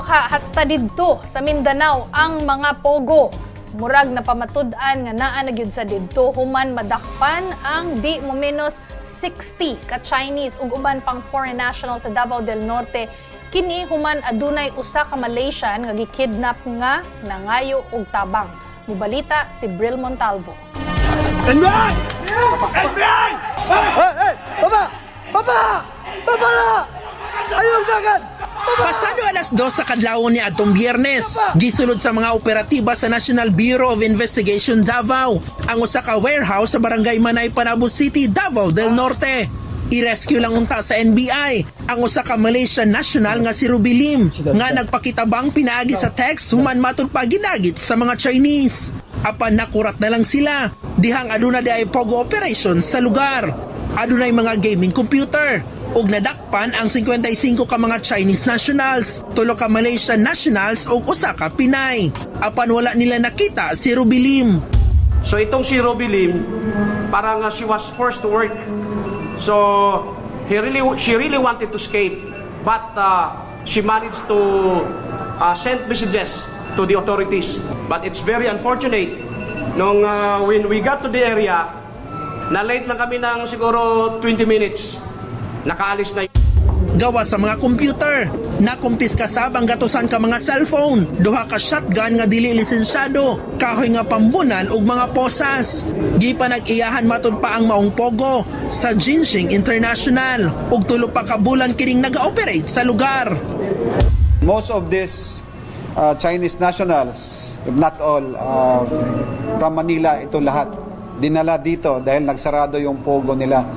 ka hasta didto sa Mindanao ang mga pogo. Murag na pamatud-an nga naa na gyud sa didto human madakpan ang di mo menos 60 ka Chinese ug uban pang foreign nationals sa Davao del Norte. Kini human adunay usa ka Malaysian nga gikidnap nga nangayo og tabang. Mubalita si Bril Montalvo. NBI! NBI! Hey! Baba! Baba! Baba na! Ayaw agad! Pasado alas 2 sa kadlawon ni adtong Biyernes, gisulod sa mga operatiba sa National Bureau of Investigation Davao ang usa ka warehouse sa barangay Manay, Panabo City, Davao del Norte. I-rescue lang unta sa NBI ang usa ka Malaysian national nga si Ruby Lim nga nagpakitabang pinaagi sa text human matud pa ginagit sa mga Chinese. Apan nakurat na lang sila dihang aduna di ay pogo operation sa lugar. Adunay mga gaming computer ug nadakpan ang 55 ka mga Chinese nationals, 3 ka Malaysian nationals ug usa ka Pinay. Apan wala nila nakita si Ruby Lim. So itong si Ruby Lim, parang she was forced to work. So she really wanted to escape, but she managed to send messages to the authorities. But it's very unfortunate nung when we got to the area, na late lang kami ng siguro 20 minutes. Nakaalis na Gawa sa mga computer, nakumpiska sab ang gatusan ka mga cellphone, 2 ka shotgun nga dili lisensyado, kahoy nga pambunan ug mga posas. Gipanag-iyahan matud pa ang maong pogo sa Jinxing International ug 3 pa ka bulan kining naga-operate sa lugar. Most of these Chinese nationals, if not all, from Manila, ito lahat dinala dito dahil nagsarado yung pogo nila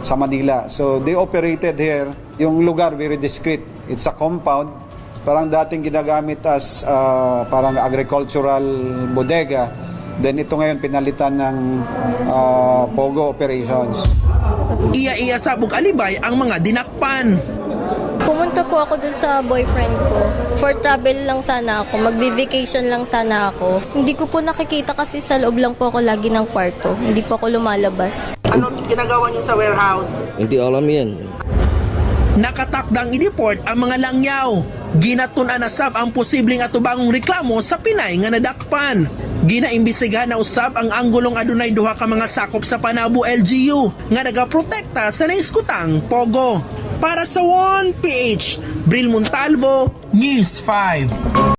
sa Manila. So they operated here. Yung lugar very discreet. It's a compound. Parang dating ginagamit as parang agricultural bodega. Then ito ngayon pinalitan ng pogo operations. Iya-iya sabog alibay ang mga dinakpan. Pumunta po ako dun sa boyfriend ko. For travel lang sana ako. Magbe-vacation lang sana ako. Hindi ko po nakikita kasi sa loob lang po ako lagi ng kwarto. Hindi po ako lumalabas. Ano ginagawa niyo sa warehouse? Hindi alam yan. Nakatakdang i-deport ang mga langyaw. Ginatun-an na sab ang posibleng atubangong reklamo sa Pinay nga nadakpan. Ginaimbestigahan na usab ang anggulong adunay 2 ka mga sakop sa Panabo LGU nga nagaprotekta sa naiskutang pogo. Para sa 1PH, Bril Montalvo, News 5.